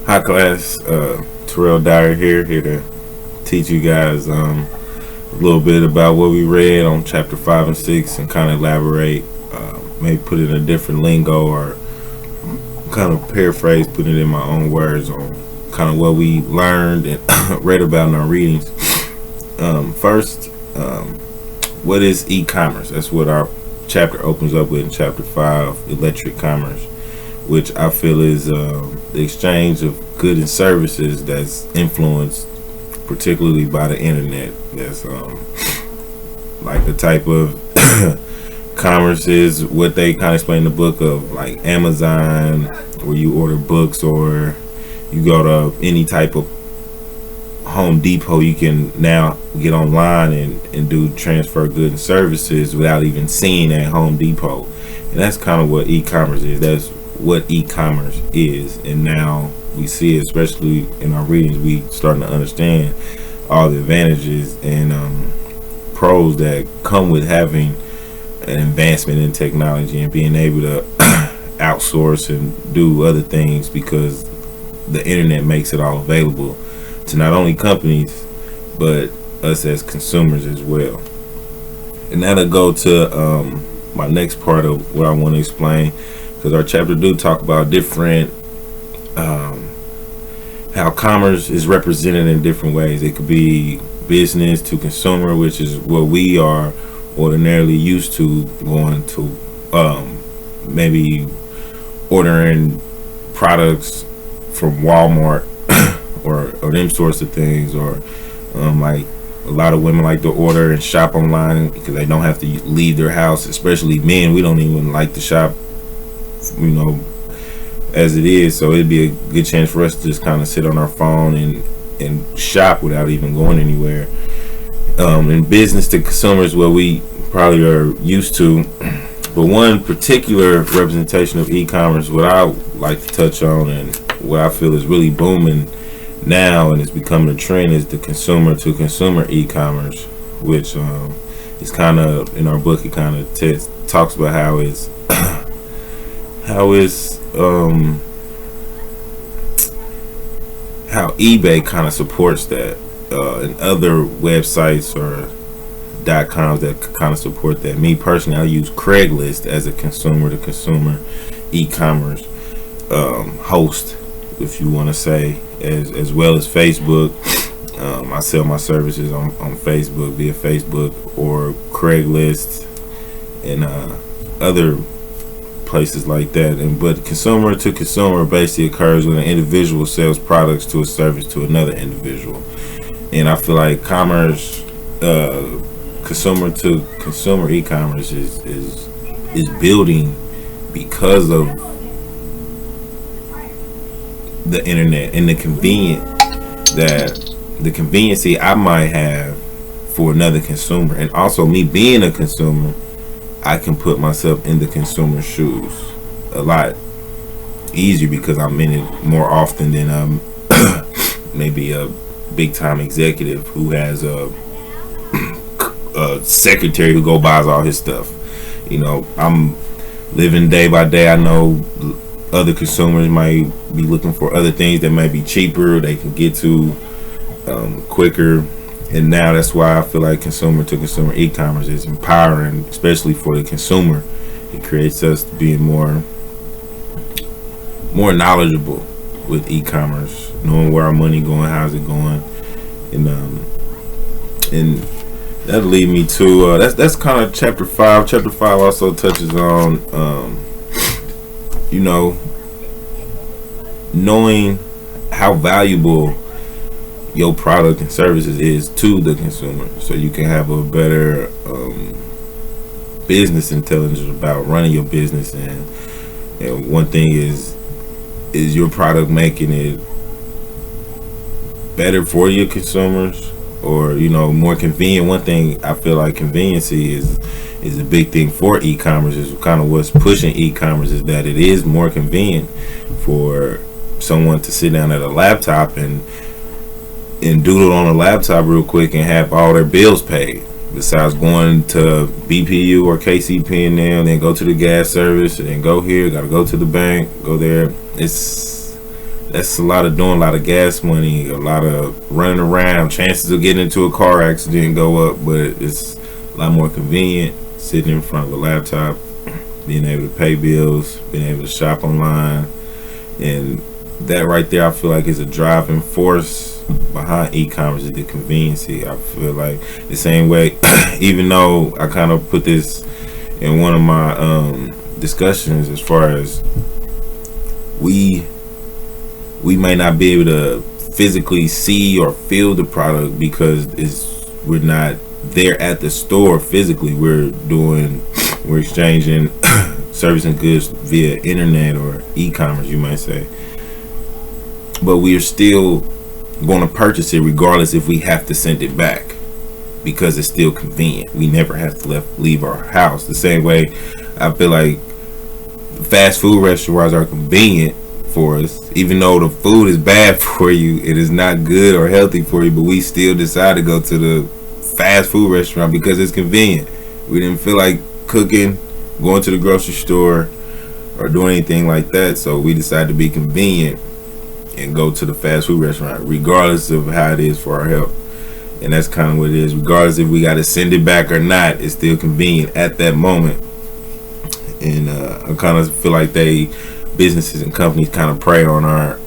Hi class, Terrell Dyer here to teach you guys a little bit about what we read on chapter 5 and 6 and kind of elaborate, maybe put it in a different lingo or kind of paraphrase, put it in my own words on kind of what we learned and read about in our readings. First, what is e-commerce? That's what our chapter opens up with in chapter 5, electric commerce, which I feel is the exchange of goods and services that's influenced particularly by the internet. That's like the type of commerce is what they kind of explain in the book of like Amazon, where you order books, or you go to any type of Home Depot. You can now get online and do transfer goods and services without even seeing at Home Depot. And that's kind of what e-commerce is. That's what e-commerce is. And now we see it, especially in our readings, we starting to understand all the advantages and pros that come with having an advancement in technology and being able to outsource and do other things, because the internet makes it all available to not only companies but us as consumers as well. And that'll go to my next part of what I want to explain, because our chapter do talk about different how commerce is represented in different ways. It could be business to consumer, which is what we are ordinarily used to going to, maybe ordering products from Walmart or them sorts of things, or like a lot of women like to order and shop online because they don't have to leave their house. Especially men, we don't even like to shop, as it is. So it'd be a good chance for us to just kind of sit on our phone and shop without even going anywhere. In business to consumers, what we probably are used to, but one particular representation of e-commerce, what I like to touch on and what I feel is really booming now and it's becoming a trend, is the consumer to consumer e-commerce, which is kind of in our book. It kind of talks about how it's how eBay kind of supports that, and other websites or .coms that kind of support that. Me personally, I use Craigslist as a consumer to consumer e-commerce host, if you want to say, as well as Facebook. I sell my services on Facebook, via Facebook or Craigslist and other places like that. But consumer to consumer basically occurs when an individual sells products to a service to another individual. And I feel like commerce, consumer to consumer e-commerce is building because of the internet and the conveniency I might have for another consumer. And also me being a consumer, I can put myself in the consumer's shoes a lot easier because I'm in it more often than maybe a big time executive who has a secretary who go buys all his stuff. I'm living day by day. I know other consumers might be looking for other things that might be cheaper, they can get to quicker. And now that's why I feel like consumer to consumer e-commerce is empowering, especially for the consumer. It creates us being more knowledgeable with e-commerce, knowing where our money going, how's it going, and that'll lead me to that's kind of chapter 5. Chapter 5 also touches on knowing how valuable your product and services is to the consumer, so you can have a better business intelligence about running your business. And one thing is your product making it better for your consumers, or more convenient. One thing I feel like conveniency is a big thing for e-commerce, is kind of what's pushing e-commerce, is that it is more convenient for someone to sit down at a laptop and doodle on a laptop real quick and have all their bills paid, besides going to BPU or KCP and then go to the gas service and then go here, gotta go to the bank, go there. It's that's a lot of doing, a lot of gas money, a lot of running around. Chances of getting into a car accident go up, but it's a lot more convenient sitting in front of a laptop, being able to pay bills, being able to shop online. And that right there, I feel like is a driving force behind e-commerce, is the conveniency. I feel like the same way, even though I kind of put this in one of my discussions, as far as we may not be able to physically see or feel the product because we're not there at the store physically. We're exchanging service and goods via internet or e-commerce, you might say. But we are still going to purchase it regardless if we have to send it back, because it's still convenient. We never have to leave our house. The same way I feel like fast food restaurants are convenient for us, even though the food is bad for you, it is not good or healthy for you, but we still decide to go to the fast food restaurant because it's convenient. We didn't feel like cooking, going to the grocery store, or doing anything like that, so we decided to be convenient and go to the fast food restaurant regardless of how it is for our health. And that's kind of what it is. Regardless if we got to send it back or not, it's still convenient at that moment. And I kind of feel like businesses and companies kind of prey on our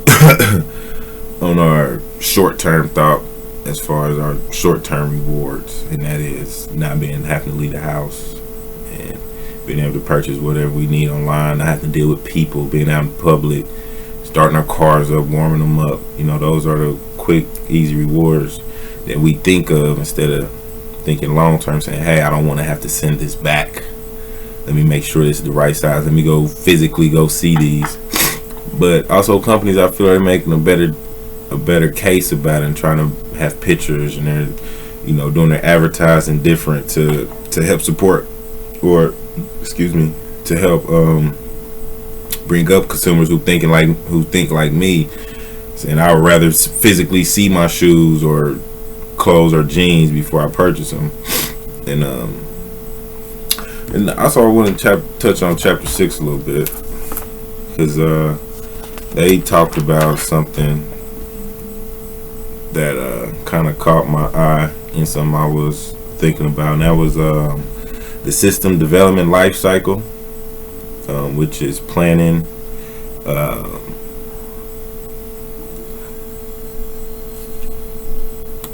on our short-term thought, as far as our short-term rewards, and that is not having to leave the house and being able to purchase whatever we need online, not having to deal with people, being out in public, starting our cars up, warming them up. Those are the quick, easy rewards that we think of, instead of thinking long-term, saying, hey, I don't want to have to send this back. Let me make sure this is the right size. Let me go physically go see these. But also companies, I feel, are making a better case about it, and trying to have pictures, and they're doing their advertising different to help support, or to help bring up consumers who think like me, saying I would rather physically see my shoes or clothes or jeans before I purchase them. And also I want to touch on chapter 6 a little bit, because they talked about something that kind of caught my eye and something I was thinking about, and that was the system development life cycle, which is planning,